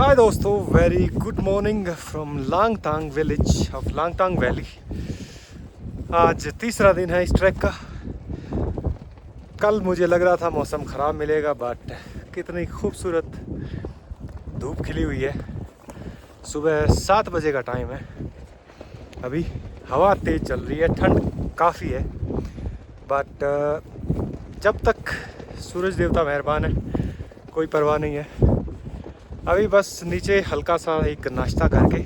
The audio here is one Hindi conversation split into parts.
हाय दोस्तों, very good morning from Langtang village of Langtang valley. आज तीसरा दिन है इस ट्रैक का। कल मुझे लग रहा था मौसम ख़राब मिलेगा, बट कितनी खूबसूरत धूप खिली हुई है। सुबह 7 बजे का टाइम है। अभी हवा तेज़ चल रही है, ठंड काफ़ी है, बट जब तक सूरज देवता मेहरबान है कोई परवाह नहीं है। अभी बस नीचे हल्का सा एक नाश्ता करके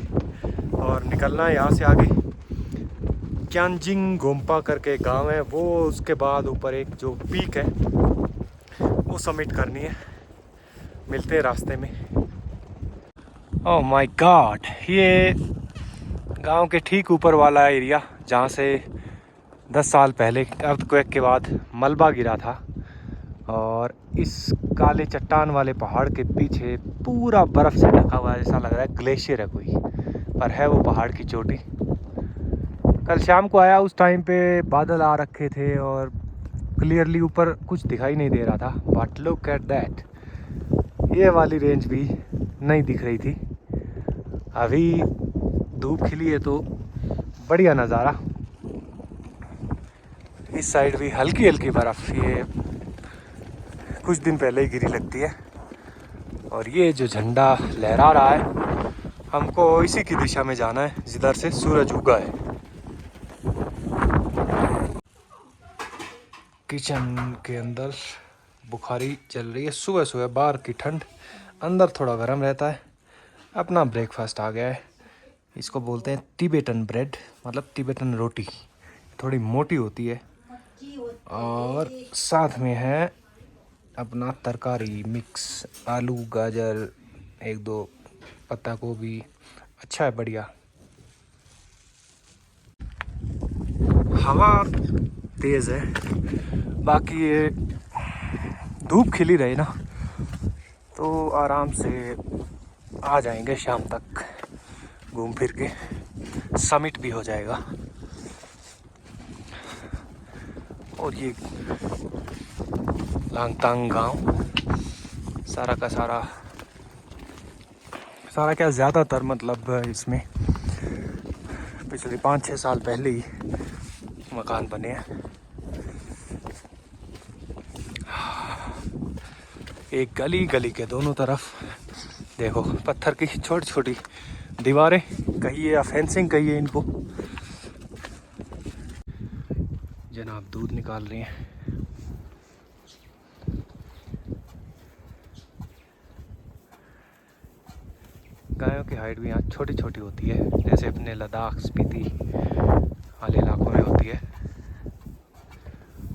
और निकलना है यहाँ से आगे। क्यांजिंग गोम्पा करके गांव है वो, उसके बाद ऊपर एक जो पीक है वो सबमिट करनी है। मिलते हैं रास्ते में। ओह माय गॉड, ये गांव के ठीक ऊपर वाला एरिया जहाँ से 10 साल पहले अर्थक्वेक के बाद मलबा गिरा था, और इस काले चट्टान वाले पहाड़ के पीछे पूरा बर्फ़ से ढका हुआ है, जैसा लग रहा है ग्लेशियर है कोई, पर है वो पहाड़ की चोटी। कल शाम को आया, उस टाइम पे बादल आ रखे थे और क्लियरली ऊपर कुछ दिखाई नहीं दे रहा था, बट लुक एट दैट, ये वाली रेंज भी नहीं दिख रही थी। अभी धूप खिली है तो बढ़िया नज़ारा। इस साइड भी हल्की हल्की बर्फ़ ये कुछ दिन पहले ही गिरी लगती है, और ये जो झंडा लहरा रहा है हमको इसी की दिशा में जाना है जिधर से सूरज उगा है। किचन के अंदर बुखारी चल रही है। सुबह सुबह बाहर की ठंड, अंदर थोड़ा गर्म रहता है। अपना ब्रेकफास्ट आ गया है। इसको बोलते हैं तिबेटन ब्रेड, मतलब तिबेटन रोटी। थोड़ी मोटी होती है और साथ में है अपना तरकारी मिक्स, आलू गाजर, एक दो पत्ता गोभी। अच्छा है, बढ़िया। हवा तेज़ है, बाकी ये धूप खिली रही ना तो आराम से आ जाएंगे शाम तक, घूम फिर के समिट भी हो जाएगा। और ये लांगतांग गांव सारा का सारा क्या, ज़्यादातर मतलब इसमें पिछले 5-6 साल पहले ही मकान बने हैं। एक गली के दोनों तरफ देखो पत्थर की छोटी छोटी दीवारें कहिए या फेंसिंग कहिए इनको। जनाब दूध निकाल रही हैं। गायों की हाइट भी यहाँ छोटी छोटी होती है, जैसे अपने लद्दाख स्पीति वाले इलाकों में होती है।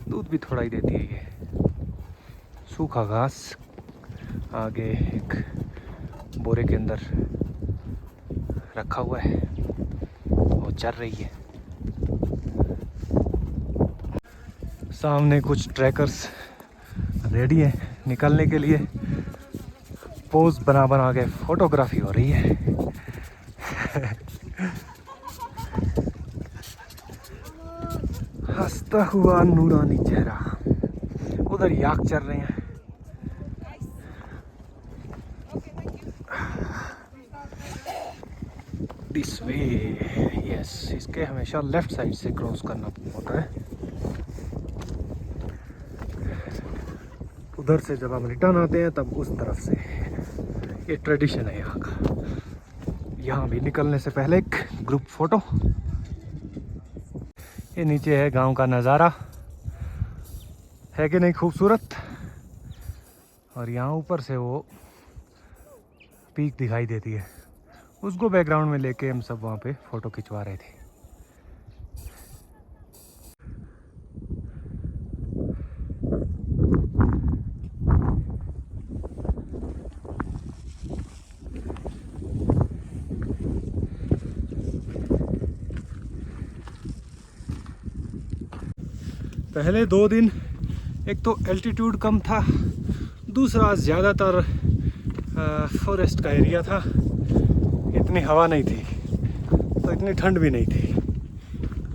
दूध भी थोड़ा ही देती है ये। सूखा घास आगे एक बोरे के अंदर रखा हुआ है, वो चर रही है। सामने कुछ ट्रैकर्स रेडी हैं निकलने के लिए। पोज बना के फोटोग्राफी हो रही है। हंसता हुआ नूरानी चेहरा। उधर याक चल रहे हैं। दिस वे, यस, इसके हमेशा लेफ्ट साइड से क्रॉस करना होता है। उधर से जब हम रिटर्न आते हैं तब उस तरफ से। ये ट्रेडिशन है यहाँ का। यहाँ भी निकलने से पहले एक ग्रुप फोटो। ये नीचे है गांव का नज़ारा, है कि नहीं खूबसूरत। और यहाँ ऊपर से वो पीक दिखाई देती है, उसको बैकग्राउंड में लेके हम सब वहाँ पे फ़ोटो खिंचवा रहे थे। पहले 2 दिन एक तो एल्टीट्यूड कम था, दूसरा ज़्यादातर फॉरेस्ट का एरिया था, इतनी हवा नहीं थी तो इतनी ठंड भी नहीं थी।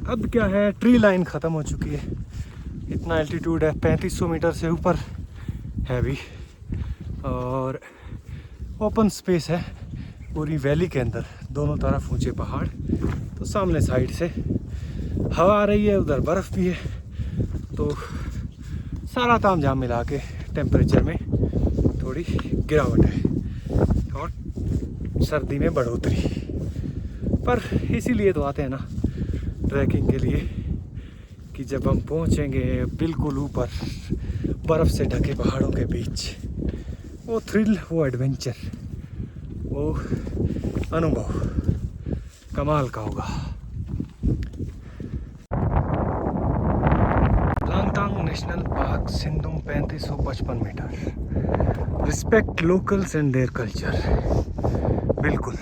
अब क्या है, ट्री लाइन ख़त्म हो चुकी है। इतना एल्टीट्यूड है, 3500 मीटर से ऊपर है अभी, और ओपन स्पेस है पूरी वैली के अंदर, दोनों तरफ ऊंचे पहाड़, तो सामने साइड से हवा आ रही है, उधर बर्फ़ भी है, तो सारा तामझाम मिला के टेम्परेचर में थोड़ी गिरावट है और सर्दी में बढ़ोतरी। पर इसीलिए तो आते हैं ना ट्रैकिंग के लिए कि जब हम पहुंचेंगे बिल्कुल ऊपर बर्फ़ से ढके पहाड़ों के बीच, वो थ्रिल, वो एडवेंचर, वो अनुभव कमाल का होगा। लांगतांग नेशनल पार्क, सिंधुम 3555 मीटर। Respect locals and their culture. बिल्कुल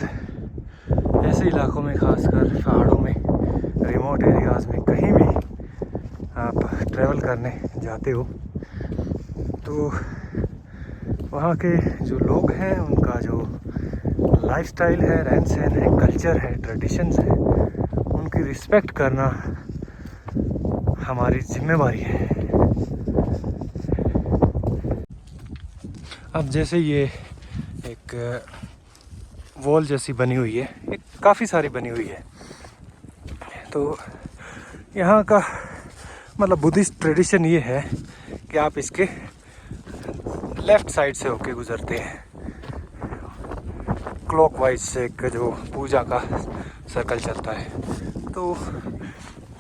ऐसे इलाकों में, खासकर पहाड़ों में, रिमोट एरियाज़ में, कहीं भी आप ट्रैवल करने जाते हो तो वहाँ के जो लोग हैं, उनका जो लाइफस्टाइल है, रहन सहन है, कल्चर है, ट्रेडिशंस है, उनकी रिस्पेक्ट करना हमारी जिम्मेवारी है। अब जैसे ये एक वॉल जैसी बनी हुई है, ये काफ़ी सारी बनी हुई है, तो यहाँ का मतलब बुद्धिस्ट ट्रेडिशन ये है कि आप इसके लेफ़्ट साइड से होके गुज़रते हैं। क्लॉकवाइज से एक जो पूजा का सर्कल चलता है, तो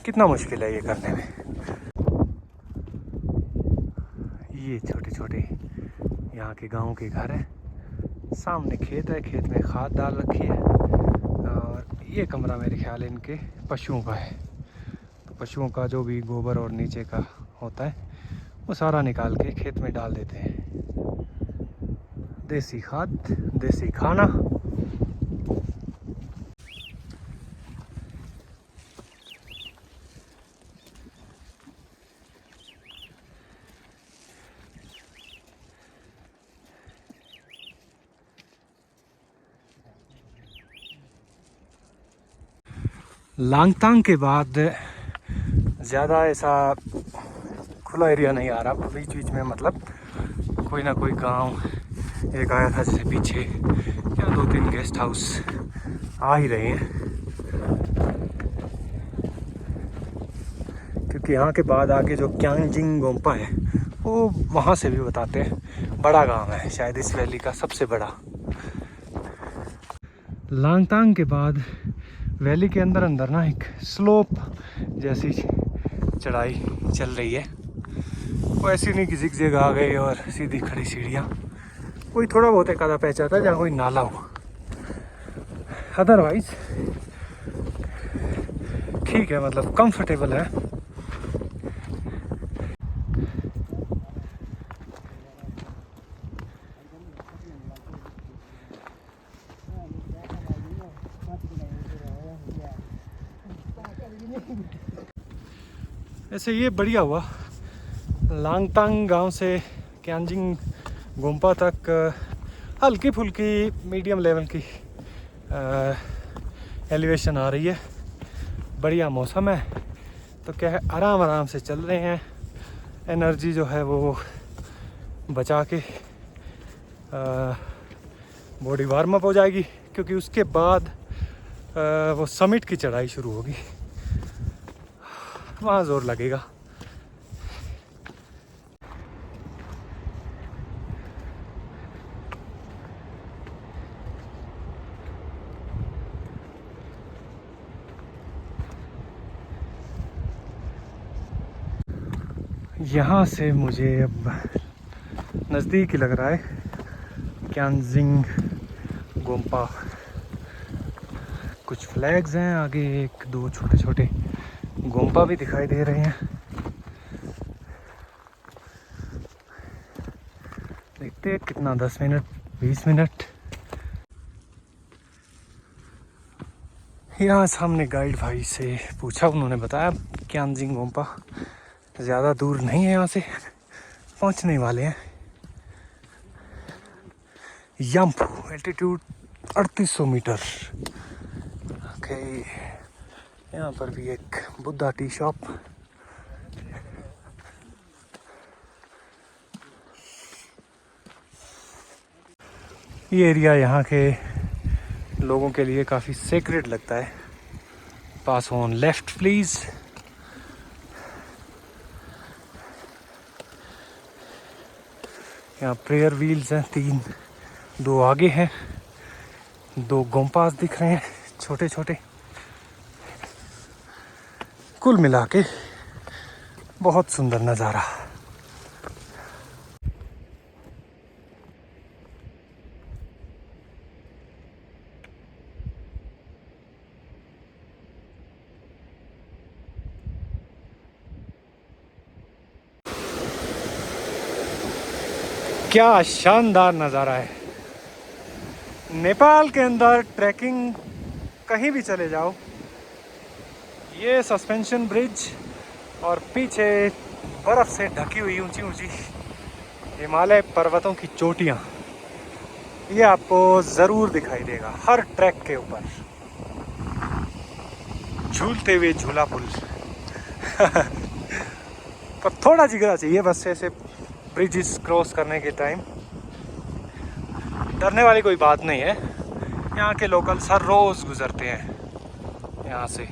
कितना मुश्किल है ये करने में। ये छोटे छोटे यहाँ के गाँव के घर हैं, सामने खेत है, खेत में खाद डाल रखी है, और ये कमरा मेरे ख्याल इनके पशुओं का है, तो पशुओं का जो भी गोबर और नीचे का होता है वो सारा निकाल के खेत में डाल देते हैं। देसी खाद, देसी खाना। लांगतांग के बाद ज़्यादा ऐसा खुला एरिया नहीं आ रहा, बीच बीच में मतलब कोई ना कोई गांव एक आया था, जैसे पीछे या 2-3 गेस्ट हाउस आ ही रहे हैं, क्योंकि यहाँ के बाद आगे जो क्यांजिंग गोम्पा है वो वहाँ से भी बताते हैं बड़ा गांव है, शायद इस वैली का सबसे बड़ा। लांगतांग के बाद वैली के अंदर अंदर ना एक स्लोप जैसी चढ़ाई चल रही है, वो ऐसी नहीं कि जिग आ गई और सीधी खड़ी सीढ़ियाँ, कोई थोड़ा बहुत एक आधा पैच आता है जहाँ कोई नाला हो, अदरवाइज ठीक है, मतलब कंफर्टेबल है। ऐसे ये बढ़िया हुआ, लांगतांग गांव से क्यांजिंग गोम्पा तक हल्की फुल्की मीडियम लेवल की एलिवेशन आ रही है, बढ़िया मौसम है, तो क्या है आराम आराम से चल रहे हैं, एनर्जी जो है वो बचा के बॉडी वार्म अप हो जाएगी, क्योंकि उसके बाद वो समिट की चढ़ाई शुरू होगी, वहाँ ज़ोर लगेगा। यहाँ से मुझे अब नज़दीक ही लग रहा है क्यांजिंग गोम्पा। कुछ फ्लैग्स हैं आगे, 1-2 छोटे छोटे गोम्पा भी दिखाई दे रहे हैं। देखते हैं कितना, 10 मिनट 20 मिनट। यहाँ सामने गाइड भाई से पूछा, उन्होंने बताया क्यांजिंग गोम्पा ज़्यादा दूर नहीं है, यहाँ से पहुँचने वाले हैं। यम्फू एल्टीट्यूड 3800 मीटर। ओके, यहाँ पर भी एक बुद्धा टी शॉप। ये एरिया यहाँ के लोगों के लिए काफ़ी सेक्रेट लगता है। Pass on left please. यहाँ प्रेयर व्हील्स हैं 3, 2 आगे हैं, 2 गोम्पास दिख रहे हैं छोटे छोटे। कुल मिला के बहुत सुंदर नज़ारा। क्या शानदार नज़ारा है। नेपाल के अंदर ट्रैकिंग कहीं भी चले जाओ, ये सस्पेंशन ब्रिज और पीछे बर्फ़ से ढकी हुई ऊंची ऊंची हिमालय पर्वतों की चोटियाँ, ये आपको ज़रूर दिखाई देगा हर ट्रैक के ऊपर। झूलते हुए झूला पुल पर थोड़ा जिगरा चाहिए बस ऐसे ब्रिजेस क्रॉस करने के टाइम। डरने वाली कोई बात नहीं है, यहाँ के लोकल्स हर रोज़ गुजरते हैं यहाँ से।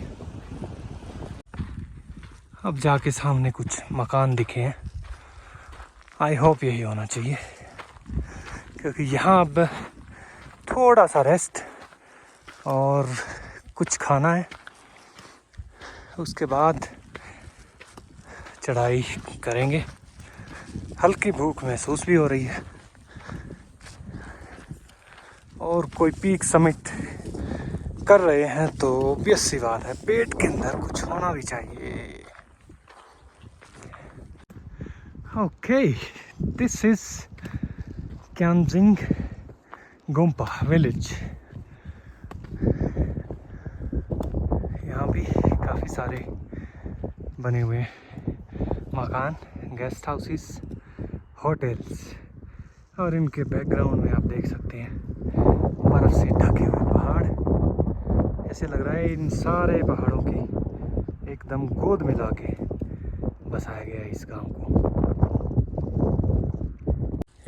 अब जाके सामने कुछ मकान दिखे हैं, आई होप यही होना चाहिए, क्योंकि यहाँ अब थोड़ा सा रेस्ट और कुछ खाना है, उसके बाद चढ़ाई करेंगे। हल्की भूख महसूस भी हो रही है और कोई पीक समिट कर रहे हैं तो ऑब्वियस सी बात है पेट के अंदर कुछ होना भी चाहिए। Okay, this is Kyanjin Gompa village. यहाँ भी काफ़ी सारे बने हुए मकान, गेस्ट हाउसेस, होटल्स, और इनके बैकग्राउंड में आप देख सकते हैं बर्फ़ से ढके हुए पहाड़। ऐसे लग रहा है इन सारे पहाड़ों की एकदम गोद मिला के बसाया गया है इस गांव को।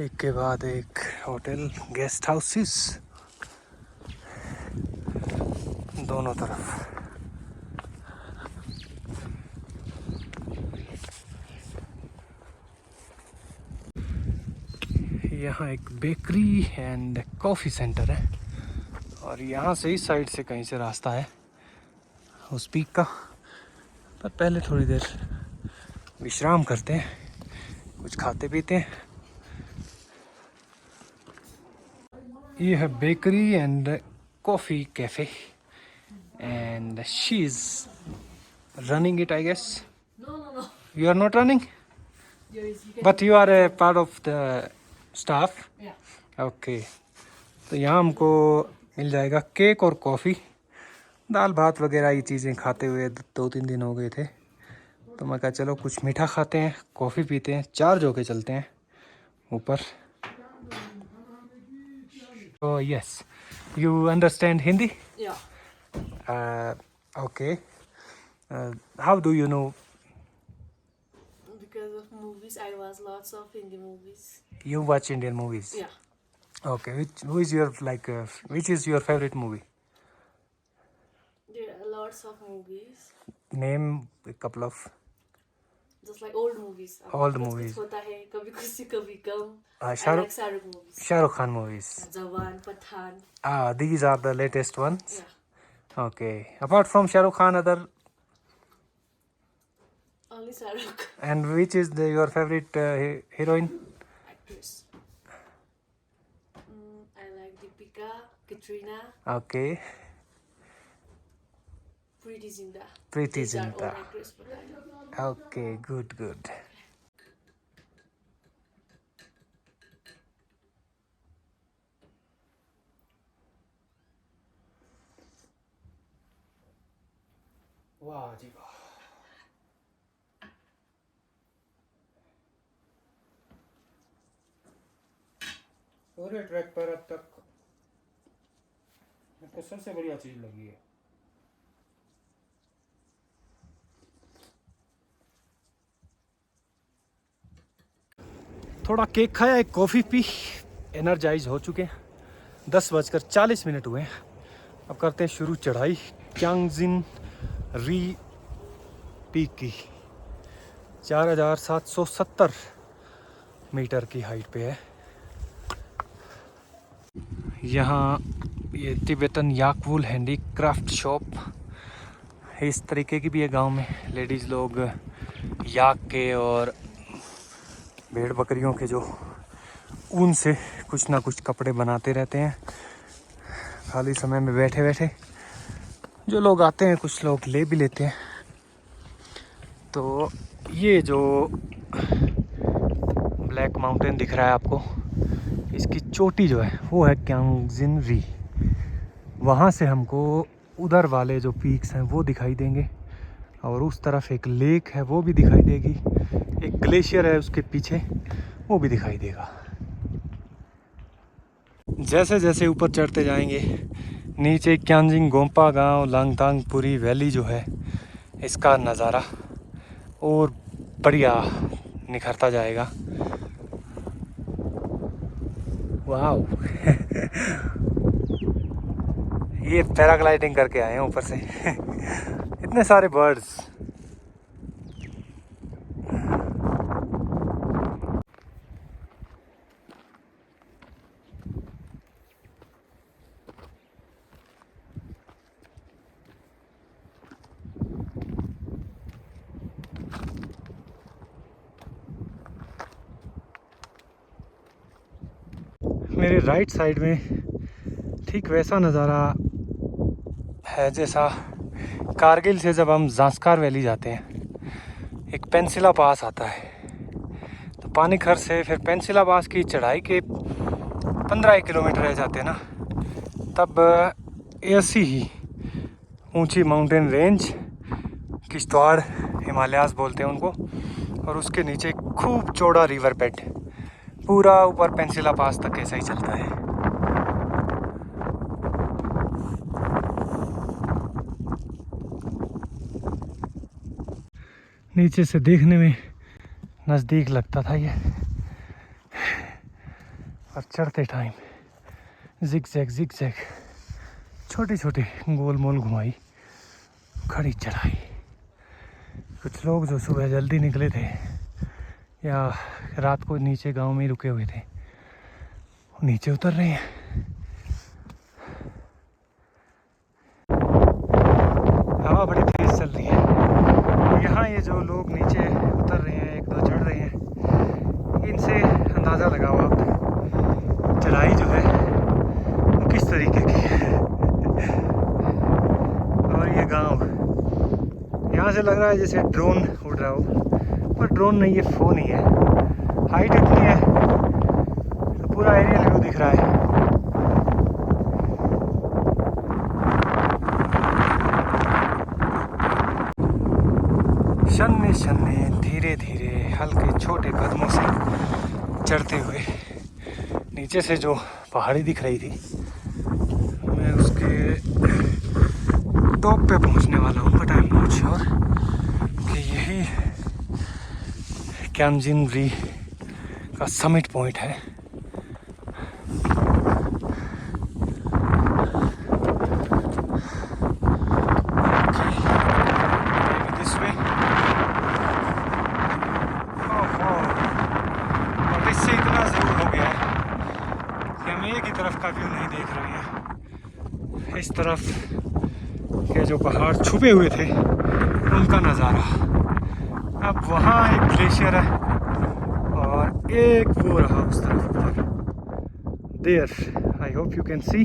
एक के बाद एक होटल, गेस्ट हाउसेस दोनों तरफ। यहाँ एक बेकरी एंड कॉफ़ी सेंटर है और यहाँ से इस साइड से कहीं से रास्ता है उस पीक का। पर पहले थोड़ी देर विश्राम करते हैं, कुछ खाते पीते हैं। ये है bakery and coffee cafe and she is running it I guess. No. You are not running? But you are a part of the staff? Yeah. Okay. तो यहाँ हमको मिल जाएगा केक और कॉफ़ी, दाल भात वगैरह ये चीज़ें खाते हुए 2-3 दिन हो गए थे, तो मैं कहा चलो कुछ मीठा खाते हैं, कॉफ़ी पीते हैं, चार्ज होके चलते हैं ऊपर। तो yes, you understand Hindi? Yeah. Okay. How do you know? Because of movies, I watch lots of Hindi movies. You watch Indian movies? Yeah. Okay. Which is your favorite movie? There are lots of movies. Name a couple of Just like old movies. old कुछ movies. कुछ होता है, कभी खुशी कभी गम. I Shahrukh like Shahrukh movies. Shah Rukh Khan movies. Jawan, Pathan. These are the latest ones. Yeah. Okay. Apart from Shah Rukh Khan, other Only Shahrukh. and which is your favorite heroine? Actress. I like Deepika, Katrina, Okay. Preeti Zinta. Preeti These are Zinta. all actors, but I don't know. Okay. Good. वाह जी वाह। पूरे ट्रैक पर अब तक मेरे को सबसे बढ़िया चीज़ लगी है थोड़ा केक खाया, एक कॉफ़ी पी, एनर्जाइज हो चुके हैं। 10:40 हुए हैं। अब करते हैं शुरू चढ़ाई क्यांगजिन री पीक की। 4770 मीटर की हाइट पे है। यहाँ ये तिब्बतन याकवुल हैंडीक्राफ्ट शॉप इस तरीके की भी है गांव में। लेडीज़ लोग याक के और भेड़ बकरियों के जो ऊन से कुछ ना कुछ कपड़े बनाते रहते हैं खाली समय में बैठे बैठे। जो लोग आते हैं कुछ लोग ले भी लेते हैं। तो ये जो ब्लैक माउंटेन दिख रहा है आपको, इसकी चोटी जो है वो है क्यांगजिन री। वहाँ से हमको उधर वाले जो पीक्स हैं वो दिखाई देंगे और उस तरफ एक लेक है वो भी दिखाई देगी। एक ग्लेशियर है उसके पीछे वो भी दिखाई देगा। जैसे जैसे ऊपर चढ़ते जाएंगे नीचे क्यांजिंग गोम्पा गांव लांगतांगपुरी वैली जो है इसका नज़ारा और बढ़िया निखरता जाएगा। वाह ये पैराग्लाइडिंग करके आए हैं ऊपर से इतने सारे बर्ड्स। मेरे राइट साइड में ठीक वैसा नज़ारा है जैसा कारगिल से जब हम ज़ांस्कार वैली जाते हैं। एक पेंसिला पास आता है तो पानीखर से फिर पेंसिला पास की चढ़ाई के 15 किलोमीटर रह जाते हैं ना, तब ऐसी ही ऊंची माउंटेन रेंज किश्तवाड़ हिमालयाज़ बोलते हैं उनको, और उसके नीचे खूब चौड़ा रिवर बेड पूरा ऊपर पेंसिला पास तक ऐसा ही चलता है। नीचे से देखने में नज़दीक लगता था ये, और चढ़ते टाइम जिग जैग छोटी छोटी गोल मोल घुमाई खड़ी चढ़ाई। कुछ लोग जो सुबह जल्दी निकले थे या रात को नीचे गांव में ही रुके हुए थे नीचे उतर रहे हैं। हवा बड़ी तेज चल रही है। यहाँ ये जो लोग नीचे उतर रहे हैं, एक दो चढ़ रहे हैं, इनसे अंदाज़ा लगाओ आप चढ़ाई जो है वो किस तरीके की है। और ये गांव यहाँ से लग रहा है जैसे ड्रोन उड़ रहा हो, पर ड्रोन नहीं, ये फ़ोन ही है। हाइट इतनी है तो पूरा एरियल व्यू दिख रहा है। शन्ने शन्ने धीरे धीरे हल्के छोटे कदमों से चढ़ते हुए नीचे से जो पहाड़ी दिख रही थी, मैं उसके टॉप पे पहुंचने वाला हूँ, but I am not sure कि यही क्यांगजिन री का समिट पॉइंट है। का व्यू नहीं देख रहे हैं। इस तरफ के जो पहाड़ छुपे हुए थे उनका नज़ारा। अब वहाँ एक ग्लेशियर है और एक वो रहा उस तरफ ऊपर। There I hope you can see.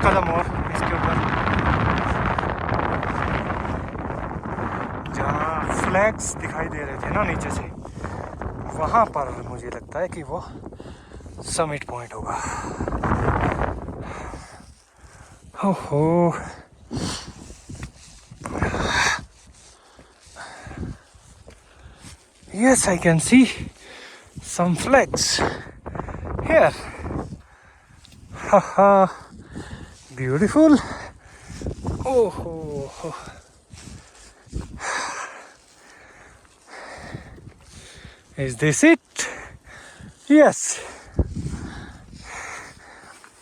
कदम और इसके ऊपर जहाँ फ्लैग्स दिखाई दे रहे थे ना नीचे से, वहाँ पर मुझे लगता है कि वो समिट पॉइंट होगा। ओहो yes I can see some flags here. Haha, beautiful. Oh. Is this it? Yes.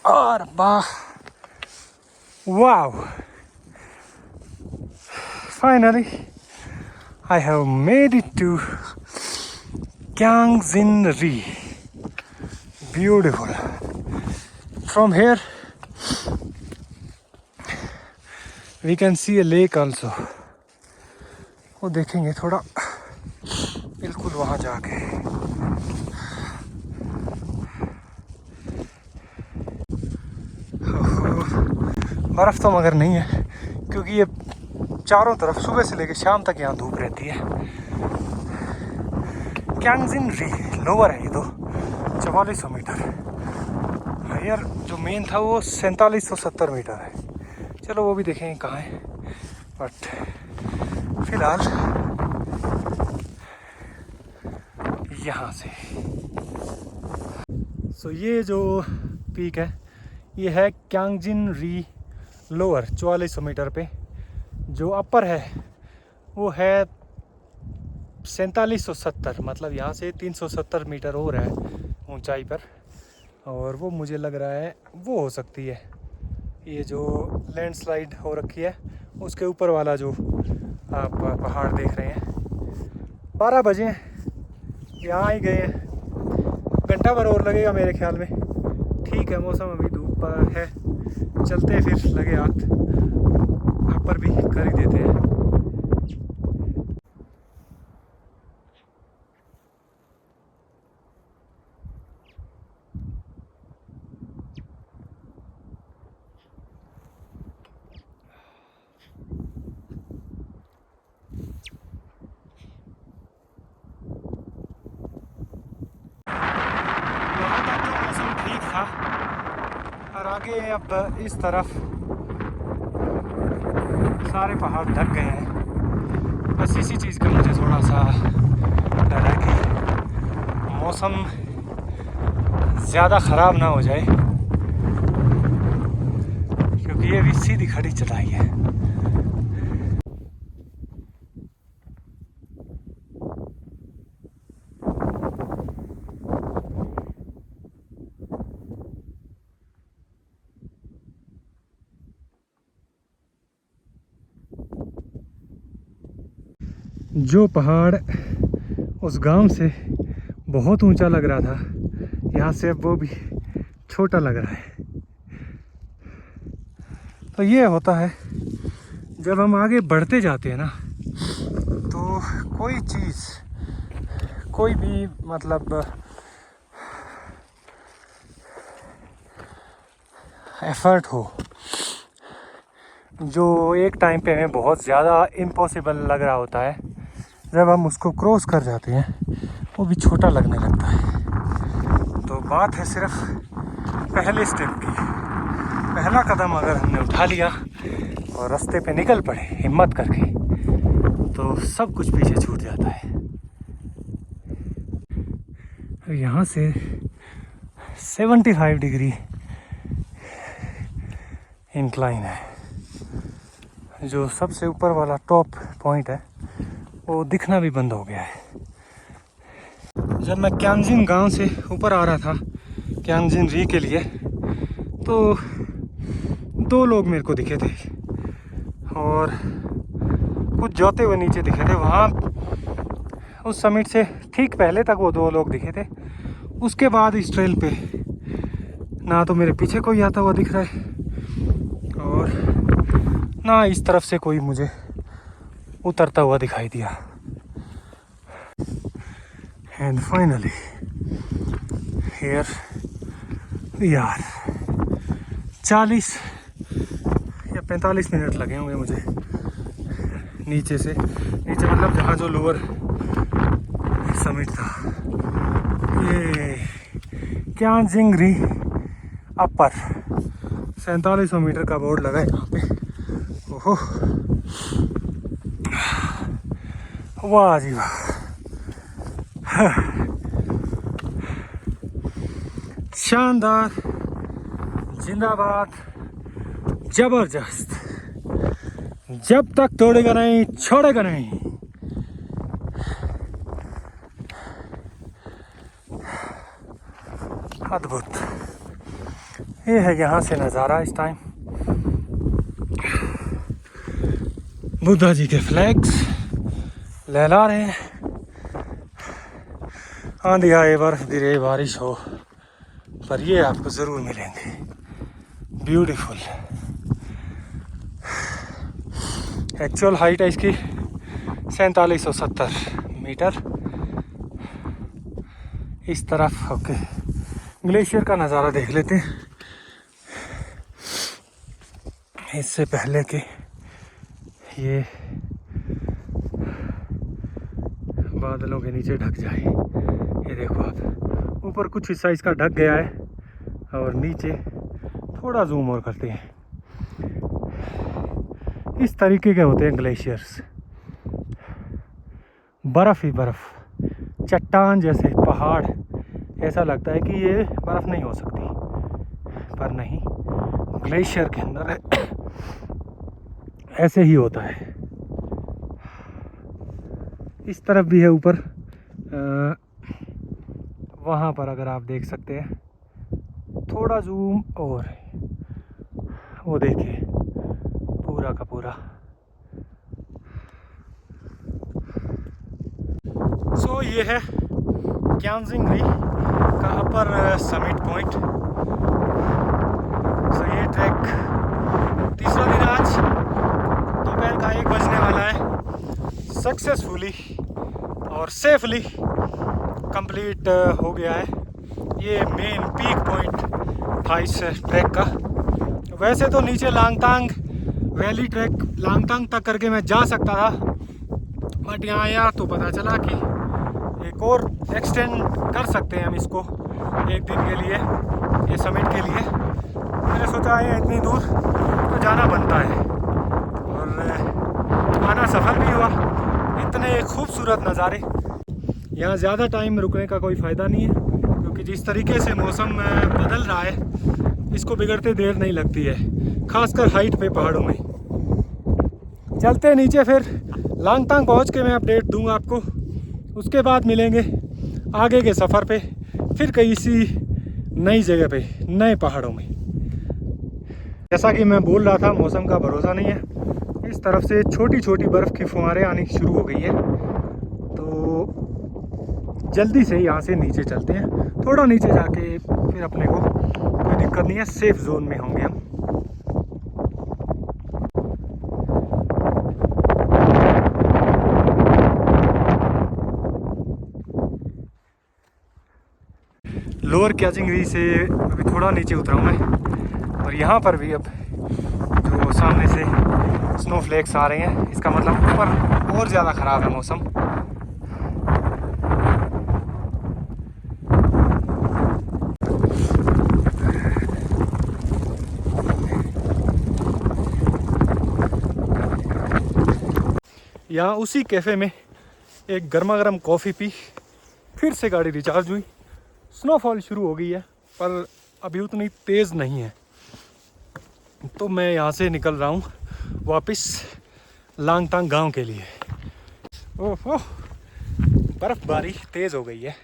Arba. Wow. Finally, I have made it to Kyangsin-ri. Beautiful. From here, we can see a lake also. वो देखेंगे थोड़ा बिल्कुल वहाँ जाके. बर्फ़ तो मगर नहीं है क्योंकि ये चारों तरफ सुबह से लेकर शाम तक यहाँ धूप रहती है. क्यांगजिन-री लोअर है ये तो 4400 मीटर. हायर जो मेन था वो 4770 मीटर है. चलो वो भी देखेंगे कहाँ है. बट फिलहाल यहाँ से सो ये जो पीक है ये है क्यांगजिन-री लोअर 4400 मीटर पे. जो अपर है वो है 4770, मतलब यहाँ से 370 मीटर और है ऊंचाई पर. और वो मुझे लग रहा है वो हो सकती है ये जो लैंडस्लाइड हो रखी है उसके ऊपर वाला जो आप पहाड़ देख रहे हैं. 12 बजे यहाँ ही गए हैं. घंटा भर और लगेगा मेरे ख्याल में. ठीक है, मौसम अभी धूप है. चलते हैं फिर लगे हाथ ऊपर भी कर ही देते हैं. यहाँ तक तो मौसम ठीक था और आगे अब इस तरफ सारे पहाड़ ढक गए हैं. बस इसी चीज़ का मुझे थोड़ा सा डर है कि मौसम ज़्यादा ख़राब ना हो जाए क्योंकि ये भी सीधी खड़ी चढ़ाई है. जो पहाड़ उस गांव से बहुत ऊंचा लग रहा था यहाँ से अब वो भी छोटा लग रहा है. तो ये होता है जब हम आगे बढ़ते जाते हैं ना तो कोई चीज़ कोई भी मतलब एफर्ट हो जो एक टाइम पे हमें बहुत ज़्यादा इम्पॉसिबल लग रहा होता है, जब हम उसको क्रॉस कर जाते हैं वो भी छोटा लगने लगता है. तो बात है सिर्फ पहले स्टेप की. पहला कदम अगर हमने उठा लिया और रास्ते पे निकल पड़े हिम्मत करके तो सब कुछ पीछे छूट जाता है. यहाँ से 75 डिग्री इंक्लाइन है. जो सबसे ऊपर वाला टॉप पॉइंट है वो दिखना भी बंद हो गया है. जब मैं क्यांगजिन गांव से ऊपर आ रहा था क्यांगजिन-री के लिए तो 2 लोग मेरे को दिखे थे और कुछ जाते हुए नीचे दिखे थे. वहाँ उस समिट से ठीक पहले तक वो 2 लोग दिखे थे. उसके बाद इस ट्रेल पे ना तो मेरे पीछे कोई आता हुआ दिख रहा है और ना इस तरफ से कोई मुझे उतरता हुआ दिखाई दिया. And finally here we are. 40 या 45 मिनट लगे होंगे मुझे नीचे से. नीचे मतलब जहाँ जो लोअर समिट था. ये क्यांगजिन-री अपर 4700 मीटर का बोर्ड लगा है यहाँ पे. ओहो वाह जी वाह. शानदार, जिंदाबाद, जबरदस्त। जब तक तोड़ेगा नहीं छोड़ेगा नहीं। अद्भुत। ये है यहाँ से नज़ारा इस टाइम। बुद्धा जी के फ्लैग्स लहरा रहे हैं। आंधी आए, बर्फ गिरे, बारिश हो, पर ये आपको ज़रूर मिलेंगे। ब्यूटीफुल। एक्चुअल हाइट है इसकी 4770 मीटर। इस तरफ ओके, ग्लेशियर का नज़ारा देख लेते हैं इससे पहले कि ये बादलों के नीचे ढक जाए। ये देखो आप, ऊपर कुछ हिस्सा इसका ढक गया है और नीचे थोड़ा जूम और करते हैं। इस तरीके के होते हैं ग्लेशियर्स, बर्फ़ ही बर्फ़, चट्टान जैसे पहाड़। ऐसा लगता है कि ये बर्फ़ नहीं हो सकती, पर नहीं, ग्लेशियर के अंदर ऐसे ही होता है। इस तरफ भी है ऊपर, वहाँ पर अगर आप देख सकते हैं, थोड़ा जूम और वो देखिए पूरा का पूरा। सो ये है क्यांजिंगरी का अपर समिट पॉइंट। सो ये ट्रैक तीसरा दिन आज दोपहर का 1 बजने वाला है। सक्सेसफुली और सेफली कंप्लीट हो गया है। ये मेन पीक पॉइंट था इस ट्रैक का। वैसे तो नीचे लांगतांग वैली ट्रैक लांगतांग तक करके मैं जा सकता था, बट यहाँ आया तो पता चला कि एक और एक्सटेंड कर सकते हैं हम इसको 1 दिन के लिए, ये समिट के लिए। मैंने सोचा है इतनी दूर तो जाना बनता है, और आना सफल भी हुआ। इतने खूबसूरत नज़ारे। यहाँ ज़्यादा टाइम रुकने का कोई फ़ायदा नहीं है, क्योंकि जिस तरीके से मौसम बदल रहा है, इसको बिगड़ते देर नहीं लगती है, खासकर हाइट पे पहाड़ों में। चलते नीचे, फिर लांगतांग पहुँच के मैं अपडेट दूंगा आपको। उसके बाद मिलेंगे आगे के सफ़र पे, फिर किसी नई जगह पे, नए पहाड़ों में। जैसा कि मैं बोल रहा था, मौसम का भरोसा नहीं है। इस तरफ से छोटी छोटी बर्फ़ की फुहारें आनी शुरू हो गई है, तो जल्दी से यहाँ से नीचे चलते हैं। थोड़ा नीचे जाके फिर अपने को कोई दिक्कत नहीं है, सेफ जोन में होंगे हम। लोअर क्यांजिंगरी से अभी थोड़ा नीचे उतरा हूँ मैं, और यहाँ पर भी अब जो सामने से स्नोफ्लेक्स आ रहे हैं, इसका मतलब ऊपर और ज़्यादा ख़राब है मौसम। यहाँ उसी कैफ़े में एक गर्मा गर्म कॉफ़ी पी, फिर से गाड़ी रिचार्ज हुई। स्नोफॉल शुरू हो गई है, पर अभी उतनी तेज़ नहीं है, तो मैं यहाँ से निकल रहा हूँ वापस लांगतांग गांव के लिए। ओह, बर्फबारी तेज़ हो गई है।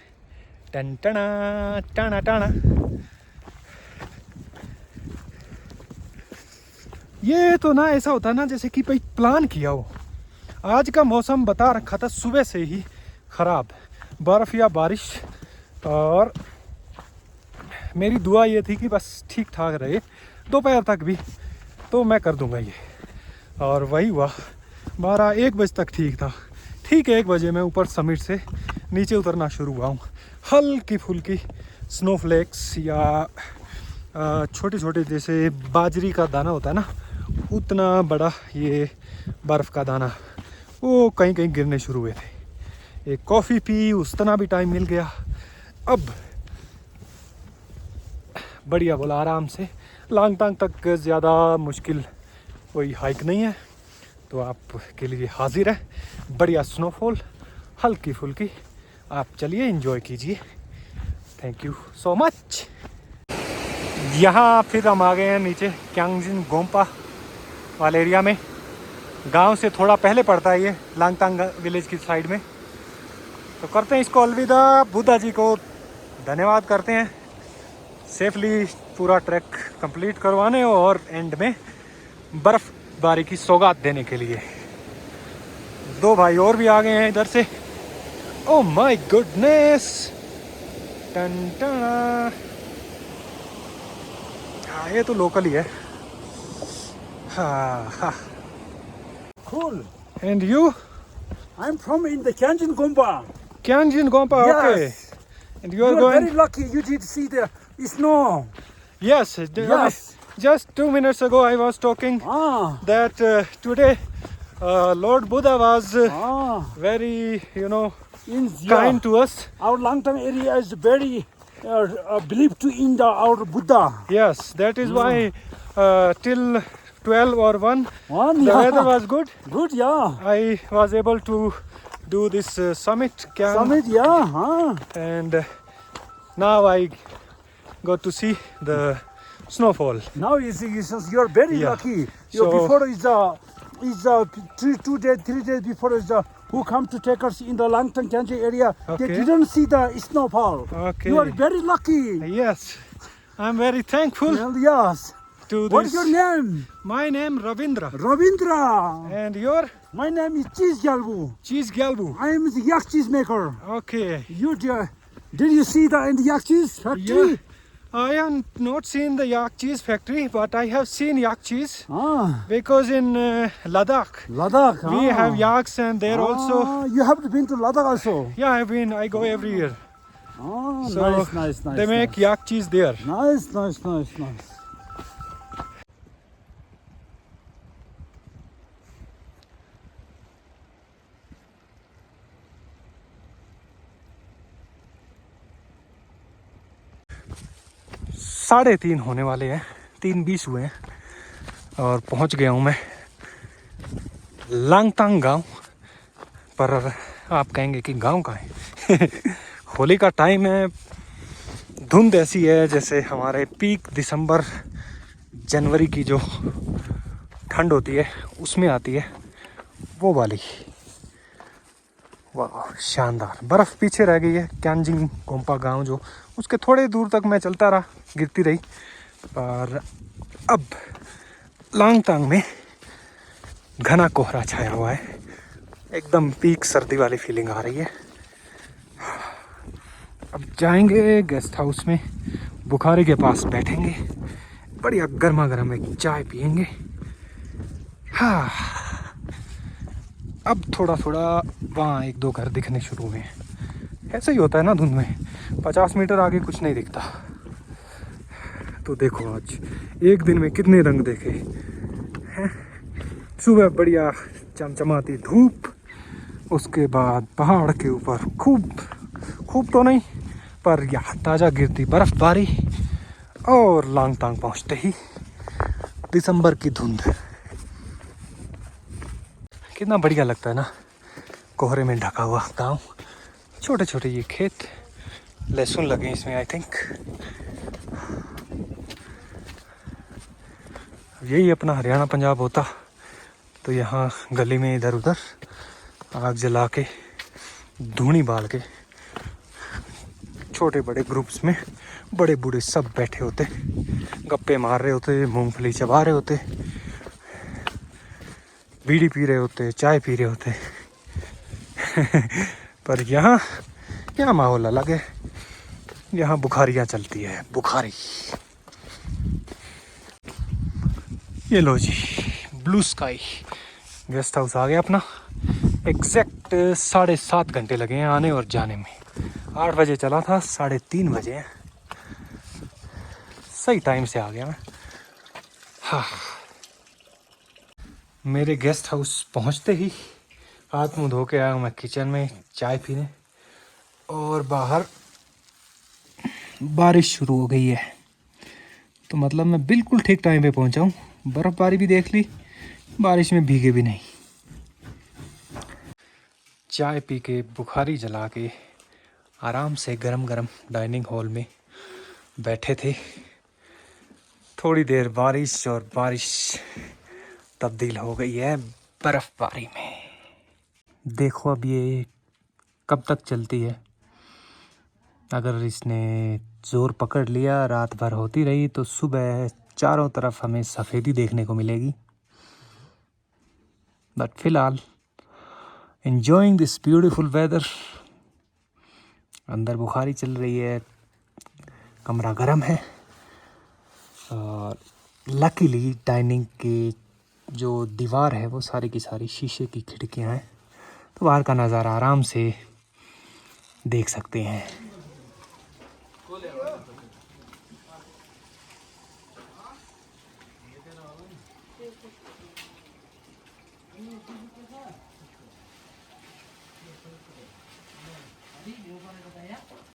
टन टना टाना टाना। ये तो ना ऐसा होता है ना जैसे कि भाई प्लान किया हो। आज का मौसम बता रखा था सुबह से ही ख़राब, बर्फ़ या बारिश, और मेरी दुआ ये थी कि बस ठीक ठाक रहे दोपहर तक भी, तो मैं कर दूंगा ये। और वही हुआ, 12-1 बजे तक ठीक था। ठीक है, 1 बजे मैं ऊपर समिट से नीचे उतरना शुरू हुआ हूँ। हल्की फुल्की स्नोफ्लेक्स या छोटे छोटे जैसे बाजरी का दाना होता है ना, उतना बड़ा ये बर्फ़ का दाना, वो कहीं कहीं गिरने शुरू हुए थे। एक कॉफ़ी पी, उस तरह भी टाइम मिल गया। अब बढ़िया बोला, आराम से लांगतांग तक ज़्यादा मुश्किल कोई हाइक नहीं है, तो आपके लिए हाजिर है बढ़िया स्नोफॉल, हल्की फुल्की। आप चलिए एंजॉय कीजिए। Thank you so much. यहाँ फिर हम आ गए हैं नीचे क्यांगजिन गोम्पा वाले एरिया में। गांव से थोड़ा पहले पड़ता है ये, लांगतांग विलेज की साइड में। तो करते हैं इसको अलविदा। बुद्धा जी को धन्यवाद करते हैं सेफली पूरा ट्रैक कंप्लीट करवाने और एंड में बर्फबारी की सौगात देने के लिए। दो भाई और भी आ गए हैं इधर से। ओह माय गुडनेस, टन टन। हाँ ये तो लोकल ही है। हाँ। Cool. And you? I'm from in the Kyanjin Gompa. Kyanjin Gompa, okay. Yes. And you You are are going? very lucky. You did see the snow. Yes. Yes. Just 2 minutes ago I was talking Ah. that today Lord Buddha was Ah. very, In kind to us. Our Langtang area is very believed to in our Buddha. Yes, that is why till 12 or 1 One, the yeah. weather was good. Good, yeah. I was able to do this summit camp. Summit, yeah. Huh? And now I got to see the snowfall. Now you're very Yeah. lucky. So- Before is 2 days, 3 days before is who come to take us in the Langtang Kyanjin area. Okay. They didn't see the snowfall. Okay. You are very lucky. Yes, I'm very thankful Well, yes. to What is this. your name? My name Ravindra. Ravindra. And your My name is Cheese Galbu. cheese galbu. I am the yak cheese maker. Okay. You did you see the in the yak cheese factory? Yeah. I have not seen the yak cheese factory, but I have seen yak cheese Ah, because in Ladakh Ladakh. we have yaks and there also. You have been to Ladakh also. Yeah, I go every year. Oh, So nice. they make nice. yak cheese there. Nice. साढ़े 3 होने वाले हैं, 3:20 हुए हैं और पहुंच गया हूं मैं लांगतांग गांव। पर आप कहेंगे कि गांव का है होली का टाइम है, धुंध ऐसी है जैसे हमारे पीक दिसंबर जनवरी की जो ठंड होती है उसमें आती है, वो वाली। वाह शानदार। बर्फ़ पीछे रह गई है। क्यांजिन गोम्पा गांव जो, उसके थोड़े दूर तक मैं चलता रहा, गिरती रही। पर अब लांगतांग में घना कोहरा छाया हुआ है, एकदम पीक सर्दी वाली फीलिंग आ रही है। अब जाएंगे गेस्ट हाउस में, बुखारी के पास बैठेंगे, बढ़िया गर्मा गर्म एक चाय पियेंगे। हाँ, अब थोड़ा वहाँ 1-2 घर दिखने शुरू हुए हैं। ऐसे ही होता है ना धुंध में, 50 मीटर आगे कुछ नहीं दिखता। तो देखो आज एक दिन में कितने रंग देखे हैं। सुबह बढ़िया चमचमाती धूप, उसके बाद पहाड़ के ऊपर खूब तो नहीं पर यहाँ ताज़ा गिरती बर्फबारी, और लांगतांग पहुँचते ही दिसंबर की धुंध। कितना बढ़िया लगता है ना, कोहरे में ढका हुआ गांव, छोटे छोटे ये खेत, लहसुन लगे इसमें आई थिंक। यही अपना हरियाणा पंजाब होता तो यहाँ गली में इधर उधर आग जला के, धूनी बाल के, छोटे बड़े ग्रुप्स में बड़े बूढ़े सब बैठे होते, गप्पे मार रहे होते, मूंगफली चबा रहे होते, बीड़ी पी रहे होते, चाय पी रहे होते। पर यहाँ माहौल अलग है। यहाँ बुखारियाँ चलती है, बुखारी। ये लो जी, ब्लू स्काई गेस्ट हाउस आ गया अपना। एग्जैक्ट 7.5 घंटे लगे हैं आने और जाने में। 8 बजे चला था, 3:30 बजे हैं। सही टाइम से आ गया मैं। हाँ, मेरे गेस्ट हाउस पहुंचते ही हाथ मुंह धो के आया हूँ मैं किचन में चाय पीने, और बाहर बारिश शुरू हो गई है। तो मतलब मैं बिल्कुल ठीक टाइम पे पहुंचा हूँ। बर्फबारी भी देख ली, बारिश में भीगे भी नहीं। चाय पी के, बुखारी जला के आराम से गरम गरम डाइनिंग हॉल में बैठे थे। थोड़ी देर बारिश और बारिश तब्दील हो गई है बर्फबारी में। देखो अब ये कब तक चलती है। अगर इसने ज़ोर पकड़ लिया, रात भर होती रही, तो सुबह चारों तरफ हमें सफ़ेदी देखने को मिलेगी। बट फिलहाल enjoying दिस ब्यूटीफुल वेदर। अंदर बुखारी चल रही है, कमरा गर्म है और लकीली डाइनिंग की जो दीवार है वो सारी की सारी शीशे की खिड़कियां हैं, तो बाहर का नज़ारा आराम से देख सकते हैं।